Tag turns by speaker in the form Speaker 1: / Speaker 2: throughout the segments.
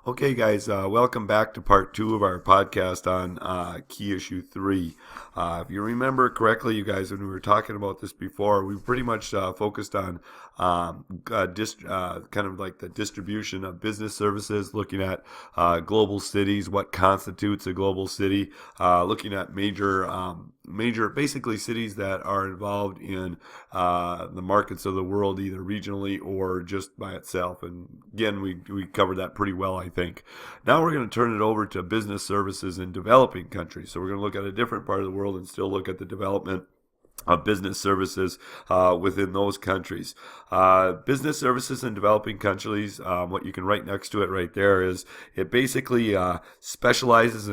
Speaker 1: Okay, guys, welcome back to part two of our podcast on key issue three. If you remember correctly, you guys, when we were talking about this before, we pretty much focused on kind of like the distribution of business services, looking at global cities, what constitutes a global city, looking at major basically cities that are involved in the markets of the world, either regionally or just by itself. And again, we covered that pretty well, I think. Now we're going to turn it over to business services in developing countries. So we're going to look at a different part of the world and still look at the development of business services within those countries. Business services in developing countries, what you can write next to it right there is it basically specializes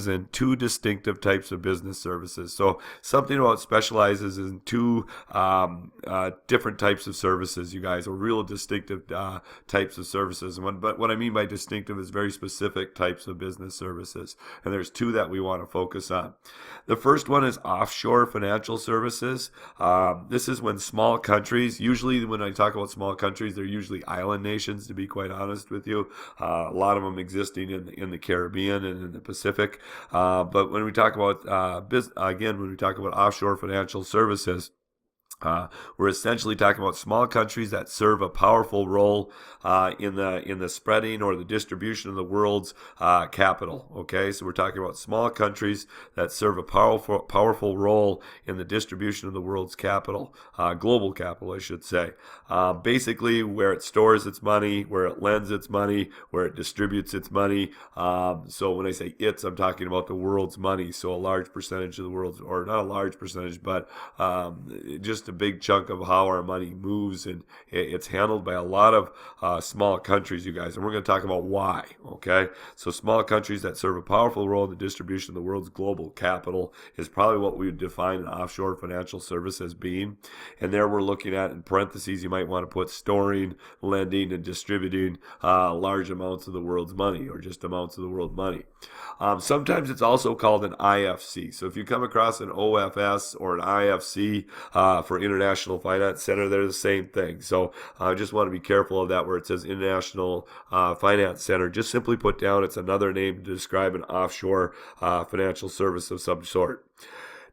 Speaker 1: in two distinctive types of business services. So something about specializes in two different types of services, you guys, or real distinctive types of services. But what I mean by distinctive is very specific types of business services. And there's two that we want to focus on. The first one is offshore financial services. This is when small countries, usually when I talk about small countries, they're usually island nations, to be quite honest with you. A lot of them existing in the Caribbean and in the Pacific. But when we talk about, when we talk about offshore financial services, we're essentially talking about small countries that serve a powerful role in the spreading or the distribution of the world's capital. Okay, so we're talking about small countries that serve a powerful role in the distribution of the world's capital, global capital, I should say. Basically, where it stores its money, where it lends its money, where it distributes its money. So when I say it's, I'm talking about the world's money. So a large percentage of the world's, or not a large percentage, but just a big chunk of how our money moves, and it's handled by a lot of small countries, you guys, and we're going to talk about why. Okay, so small countries that serve a powerful role in the distribution of the world's global capital is probably what we would define an offshore financial service as being. And there we're looking at, in parentheses, you might want to put storing, lending, and distributing large amounts of the world's money, or just amounts of the world's money. Sometimes it's also called an IFC. So if you come across an OFS or an IFC for International Finance Center, they're the same thing. So I just want to be careful of that where it says International Finance Center. Just simply put down it's another name to describe an offshore financial service of some sort.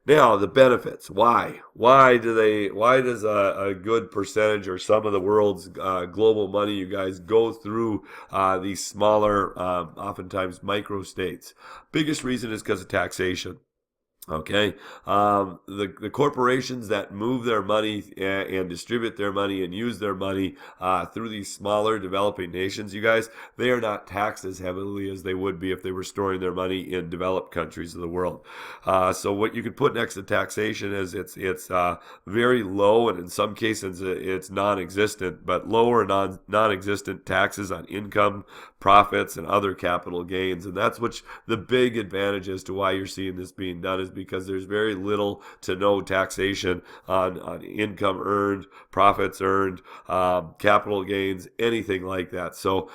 Speaker 1: Now, the benefits. Why? Why does a good percentage or some of the world's global money, you guys, go through these smaller, oftentimes micro states? Biggest reason is because of taxation. Okay, the corporations that move their money and distribute their money and use their money through these smaller developing nations, you guys, they are not taxed as heavily as they would be if they were storing their money in developed countries of the world. So what you can put next to taxation is it's very low, and in some cases it's non-existent, but low or non-existent taxes on income, profits, and other capital gains. And that's what the big advantage as to why you're seeing this being done, is because there's very little to no taxation on income earned, profits earned, capital gains, anything like that. So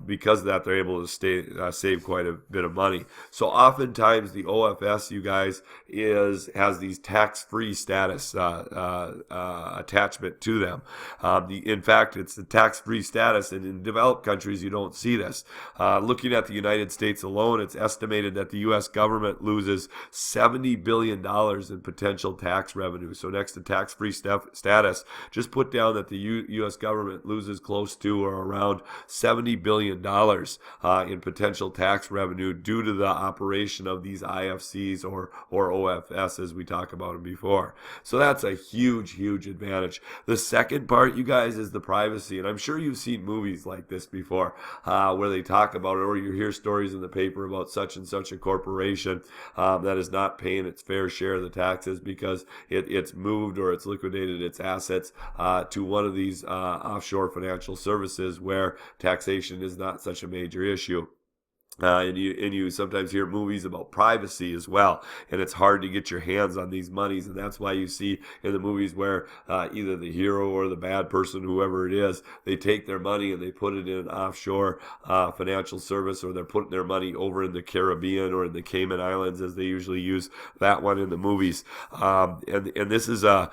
Speaker 1: because of that, they're able to save quite a bit of money. So oftentimes the OFS, you guys, has these tax-free status attachment to them. In fact, it's the tax-free status, and in developed countries you don't see this. Looking at the United States alone, it's estimated that the U.S. government loses $70 billion in potential tax revenue. So next to tax-free status, just put down that the U.S. government loses close to or around $70 billion in potential tax revenue due to the operation of these IFCs or OFS, as we talked about them before. So that's a huge, huge advantage. The second part, you guys, is the privacy. And I'm sure you've seen movies like this before where they talk about it, or you hear stories in the paper about such and such a corporation that is not paying its fair share of the taxes because it's moved or it's liquidated its assets to one of these offshore financial services where taxation is not such a major issue. And you sometimes hear movies about privacy as well, and it's hard to get your hands on these monies, and that's why you see in the movies where either the hero or the bad person, whoever it is, they take their money and they put it in an offshore financial service, or they're putting their money over in the Caribbean or in the Cayman Islands, as they usually use that one in the movies. And this is a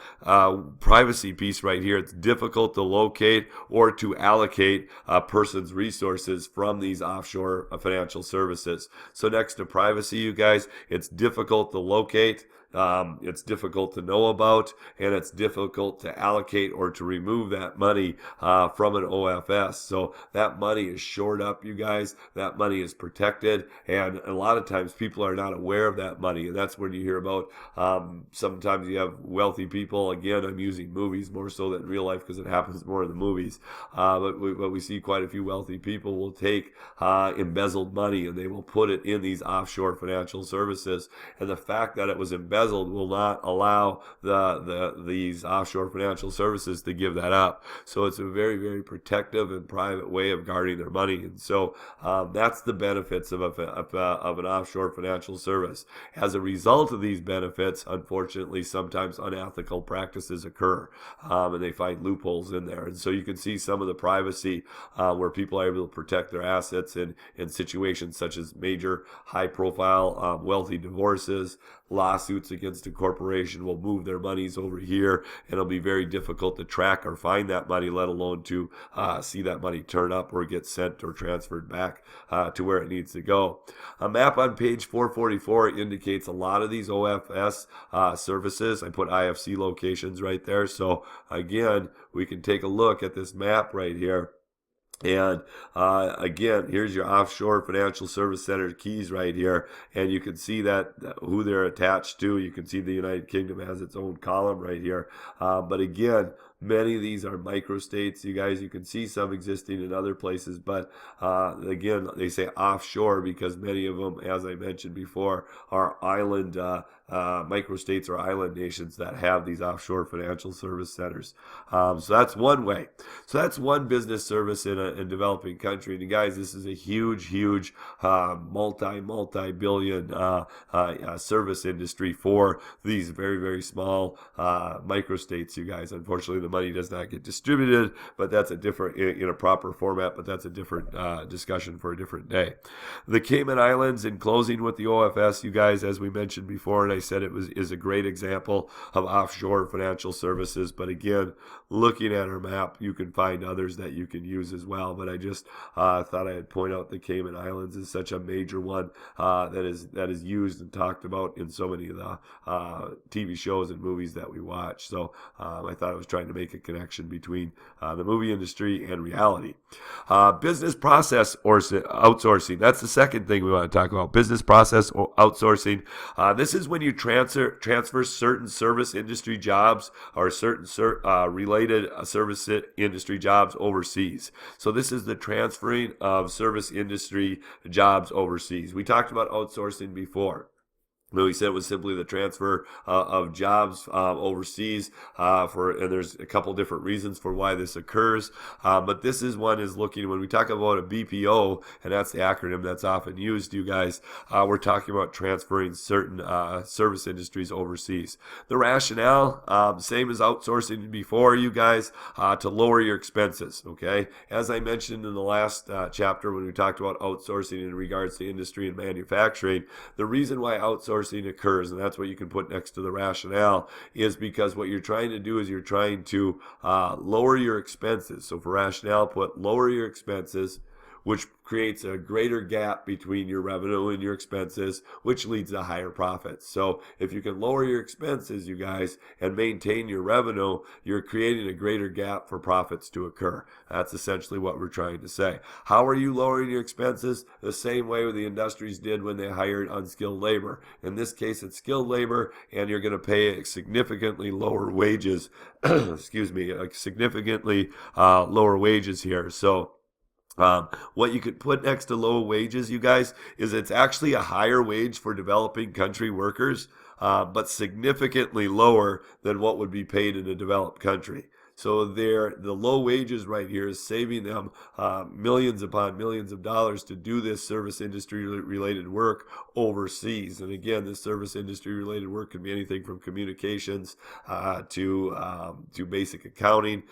Speaker 1: privacy piece right here. It's difficult to locate or to allocate a person's resources from these offshore financial services. So next to privacy, you guys, it's difficult to locate. It's difficult to know about, and it's difficult to allocate or to remove that money from an OFS. So that money is shored up, you guys. That money is protected, and a lot of times people are not aware of that money, and that's when you hear about sometimes you have wealthy people. Again, I'm using movies more so than real life because it happens more in the movies. But we see quite a few wealthy people will take embezzled money and they will put it in these offshore financial services, and the fact that it was embezzled will not allow these offshore financial services to give that up. So it's a very, very protective and private way of guarding their money. And so that's the benefits of an offshore financial service. As a result of these benefits, unfortunately, sometimes unethical practices occur, and they find loopholes in there. And so you can see some of the privacy where people are able to protect their assets in situations such as major, high-profile, wealthy divorces. Lawsuits against a corporation will move their monies over here, and it'll be very difficult to track or find that money, let alone to see that money turn up or get sent or transferred back to where it needs to go. A map on page 444 indicates a lot of these OFS services. I put IFC locations right there. So again, we can take a look at this map right here. And again, here's your offshore financial service center keys right here, and you can see that who they're attached to. You can see the United Kingdom has its own column right here. But again, many of these are microstates. You guys, you can see some existing in other places, but again, they say offshore because many of them, as I mentioned before, are island microstates or island nations that have these offshore financial service centers. So that's one way. So that's one business service in a developing country. And guys, this is a huge multi-billion service industry for these very, very small microstates, you guys. Unfortunately, the money does not get distributed, but that's a different, in a proper format, but that's a different discussion for a different day. The Cayman Islands, in closing with the OFS, you guys, as we mentioned before, and I said is a great example of offshore financial services. But again, looking at our map, you can find others that you can use as well. But I just thought I'd point out the Cayman Islands is such a major one that is used and talked about in so many of the TV shows and movies that we watch. So I thought I was trying to make a connection between the movie industry and reality. Business process or outsourcing. That's the second thing we want to talk about. Business process or outsourcing. This is when you transfer certain service industry jobs or certain related service industry jobs overseas. So this is the transferring of service industry jobs overseas. We talked about outsourcing before. We said it was simply the transfer of jobs overseas and there's a couple different reasons for why this occurs. But this is one is looking, when we talk about a BPO, and that's the acronym that's often used, you guys, we're talking about transferring certain service industries overseas. The rationale, same as outsourcing before, you guys, to lower your expenses, okay? As I mentioned in the last chapter when we talked about outsourcing in regards to industry and manufacturing, the reason why outsourcing occurs, and that's what you can put next to the rationale, is because what you're trying to do is you're trying to lower your expenses. So for rationale, put lower your expenses, which creates a greater gap between your revenue and your expenses, which leads to higher profits. So if you can lower your expenses, you guys, and maintain your revenue, you're creating a greater gap for profits to occur. That's essentially what we're trying to say. How are you lowering your expenses? The same way the industries did when they hired unskilled labor. In this case, it's skilled labor, and you're going to pay significantly lower wages. Excuse me, significantly lower wages here. So what you could put next to low wages, you guys, is it's actually a higher wage for developing country workers, but significantly lower than what would be paid in a developed country. So the low wages right here is saving them millions upon millions of dollars to do this service industry related work overseas. And again, this service industry related work can be anything from communications to basic accounting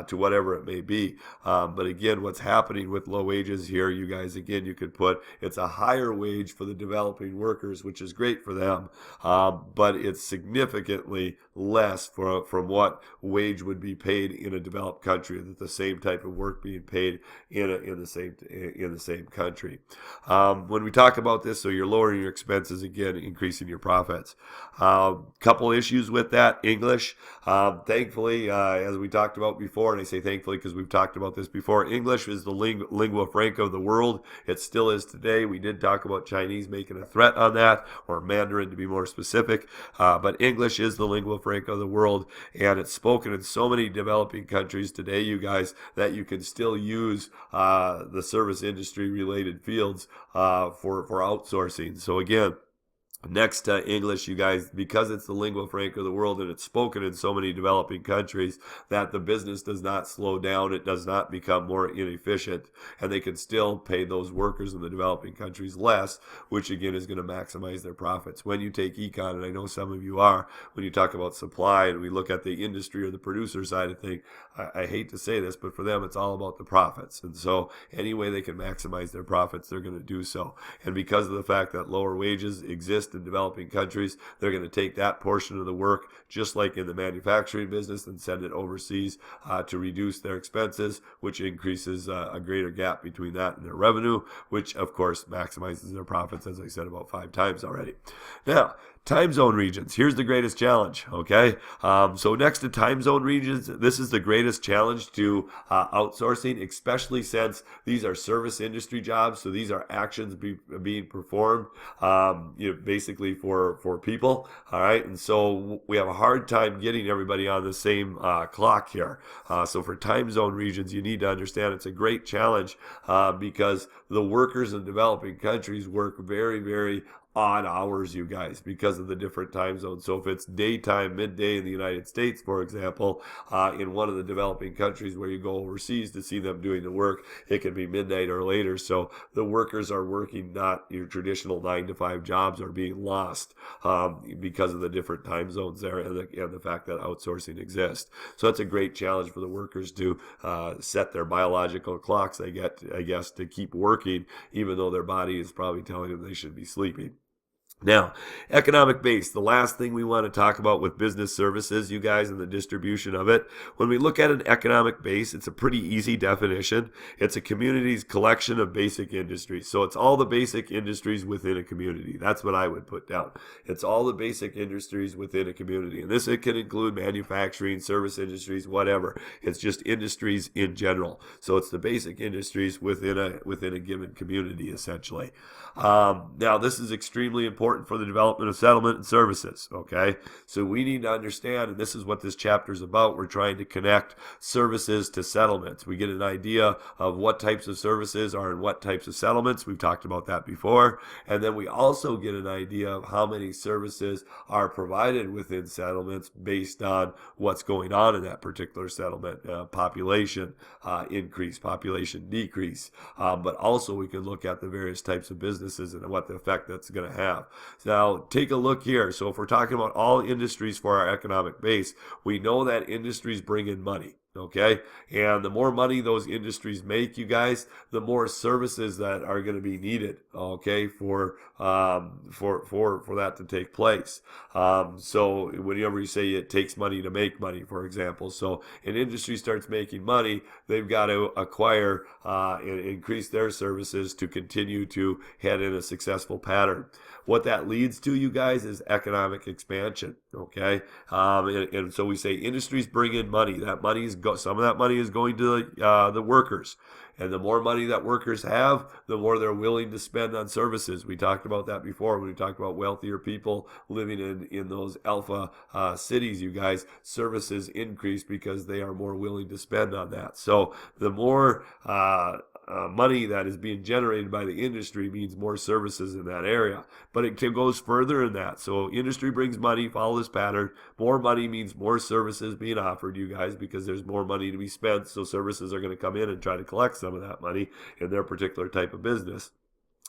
Speaker 1: to whatever it may be. But again, what's happening with low wages here, you guys, again, you could put it's a higher wage for the developing workers, which is great for them, but it's significantly less from what wage would be paid in a developed country, that the same type of work being paid in the same country. When we talk about this, so you're lowering your expenses, again, increasing your profits. Couple issues with that. English, thankfully, as we talked about before, and I say thankfully because we've talked about this before, English is the lingua franca of the world. It still is today. We did talk about Chinese making a threat on that, or Mandarin to be more specific, but English is the lingua franca of the world, and it's spoken in so many developing countries today, you guys, that you can still use the service industry related fields for outsourcing. So again, next to English, you guys, because it's the lingua franca of the world and it's spoken in so many developing countries, that the business does not slow down, it does not become more inefficient, and they can still pay those workers in the developing countries less, which again is going to maximize their profits. When you take econ, and I know some of you are, when you talk about supply and we look at the industry or the producer side of things, I hate to say this, but for them it's all about the profits. And so any way they can maximize their profits, they're going to do so. And because of the fact that lower wages exist in developing countries, they're going to take that portion of the work, just like in the manufacturing business, and send it overseas to reduce their expenses, which increases a greater gap between that and their revenue, which of course maximizes their profits, as I said about 5 times already. Now, time zone regions. Here's the greatest challenge, okay? So next to time zone regions, this is the greatest challenge to outsourcing, especially since these are service industry jobs. So these are actions being performed, basically for people, all right? And so we have a hard time getting everybody on the same clock here. So for time zone regions, you need to understand it's a great challenge because the workers in developing countries work very, very odd hours, you guys, because of the different time zones. So if it's daytime, midday in the United States, for example, in one of the developing countries where you go overseas to see them doing the work, it can be midnight or later. So the workers are working not your traditional 9-to-5 jobs, are being lost because of the different time zones there, and the fact that outsourcing exists. So that's a great challenge for the workers to set their biological clocks, I guess, to keep working, even though their body is probably telling them they should be sleeping. Now, economic base, the last thing we want to talk about with business services, you guys, and the distribution of it. When we look at an economic base, it's a pretty easy definition. It's a community's collection of basic industries. So it's all the basic industries within a community. That's what I would put down. It's all the basic industries within a community. And it can include manufacturing, service industries, whatever. It's just industries in general. So it's the basic industries within a given community, essentially. Now, this is extremely important for the development of settlement and services, okay? So we need to understand, and this is what this chapter is about, we're trying to connect services to settlements. We get an idea of what types of services are in what types of settlements. We've talked about that before. And then we also get an idea of how many services are provided within settlements based on what's going on in that particular settlement. Population increase, population decrease. But also we can look at the various types of businesses and what the effect that's going to have. Now, take a look here. So if we're talking about all industries for our economic base, we know that industries bring in money. Okay, and the more money those industries make, you guys, the more services that are going to be needed. Okay, for that to take place. So whenever you say it takes money to make money, for example, so an industry starts making money, they've got to acquire and increase their services to continue to head in a successful pattern. What that leads to, you guys, is economic expansion. Okay, and so we say industries bring in money. That money is some of that money is going to the workers. And the more money that workers have, the more they're willing to spend on services. We talked about that before when we talked about wealthier people living in those alpha cities, you guys. Services increase because they are more willing to spend on that. So the more money that is being generated by the industry means more services in that area. But it goes further than that. So industry brings money, follow this pattern. More money means more services being offered, you guys, because there's more money to be spent. So services are going to come in and try to collect some of that money in their particular type of business.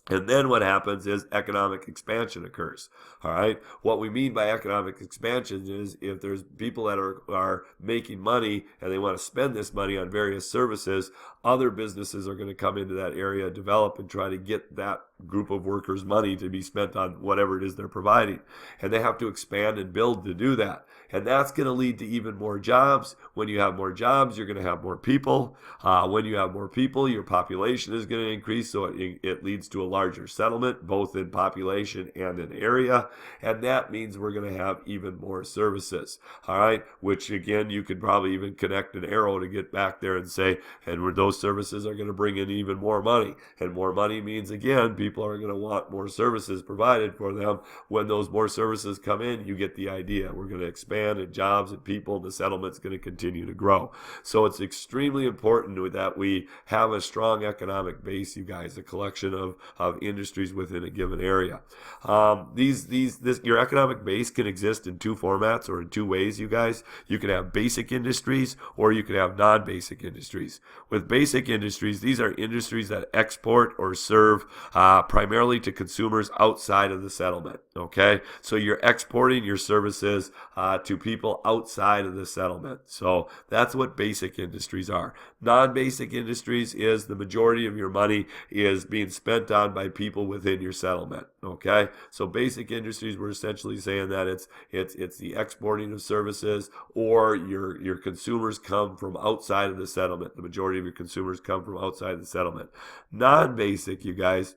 Speaker 1: And then what happens is economic expansion occurs. All right. What we mean by economic expansion is if there's people that are making money and they want to spend this money on various services, other businesses are going to come into that area, develop, and try to get that group of workers money to be spent on whatever it is they're providing. And they have to expand and build to do that. And that's going to lead to even more jobs. When you have more jobs, you're going to have more people. When you have more people, your population is going to increase. So it leads to a larger settlement, both in population and in area. And that means we're going to have even more services. All right. Which again, you could probably even connect an arrow to get back there and say, and those services are going to bring in even more money. And more money means, again, people are going to want more services provided for them. When those more services come in, you get the idea. We're going to expand in jobs and people, and the settlement's going to continue to grow. So it's extremely important that we have a strong economic base, you guys, a collection of industries within a given area. Your economic base can exist in two formats or in two ways, you guys. You can have basic industries or you can have non-basic industries. With basic industries, these are industries that export or serve primarily to consumers outside of the settlement. Okay, so you're exporting your services to people outside of the settlement. So that's what basic industries are. Non-basic industries is the majority of your money is being spent on by people within your settlement. Okay, so basic industries, we're essentially saying that it's the exporting of services, or your consumers come from outside of the settlement. The majority of your consumers come from outside of the settlement. Non-basic, you guys,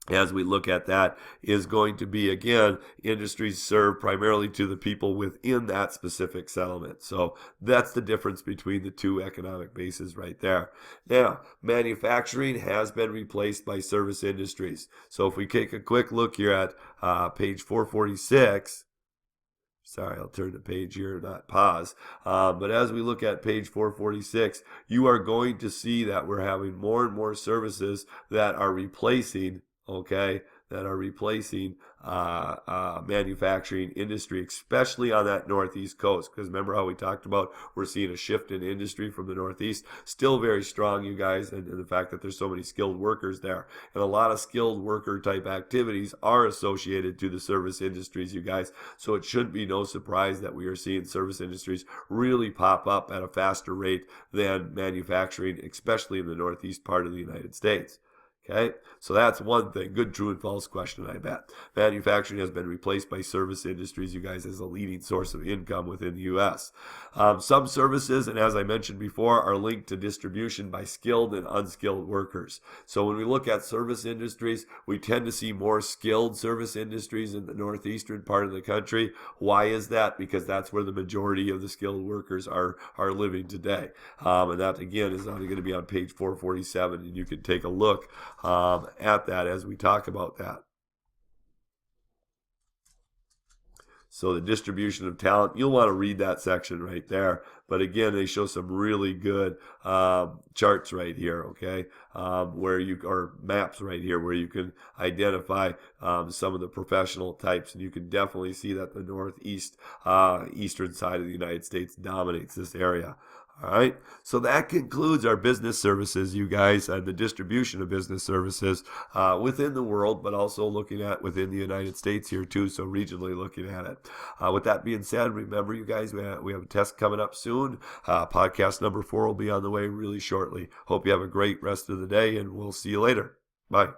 Speaker 1: as we look at that, is going to be, again, industries served primarily to the people within that specific settlement. So that's the difference between the two economic bases right there. Now, manufacturing has been replaced by service industries. So if we take a quick look here at page 446, sorry, I'll turn the page here, not pause. But as we look at page 446, you are going to see that we're having more and more services that are replacing manufacturing industry, especially on that northeast coast. Because remember how we talked about we're seeing a shift in industry from the northeast, still very strong, you guys, and the fact that there's so many skilled workers there, and a lot of skilled worker type activities are associated to the service industries, you guys. So it should be no surprise that we are seeing service industries really pop up at a faster rate than manufacturing, especially in the northeast part of the United States. Okay, so that's one thing. Good true and false question, I bet. Manufacturing has been replaced by service industries, you guys, as a leading source of income within the U.S. Some services, and as I mentioned before, are linked to distribution by skilled and unskilled workers. So when we look at service industries, we tend to see more skilled service industries in the northeastern part of the country. Why is that? Because that's where the majority of the skilled workers are living today. And that, again, is only going to be on page 447, and you can take a look at that as we talk about that. So the distribution of talent, you'll want to read that section right there. But again, they show some really good charts right here, okay, or maps right here where you can identify some of the professional types, and you can definitely see that the northeast, eastern side of the United States dominates this area. All right, so that concludes our business services, you guys, and the distribution of business services within the world, but also looking at within the United States here too, so regionally looking at it. With that being said, remember, you guys, we have a test coming up soon. Podcast number 4 will be on the way really shortly. Hope you have a great rest of the day, and we'll see you later. Bye.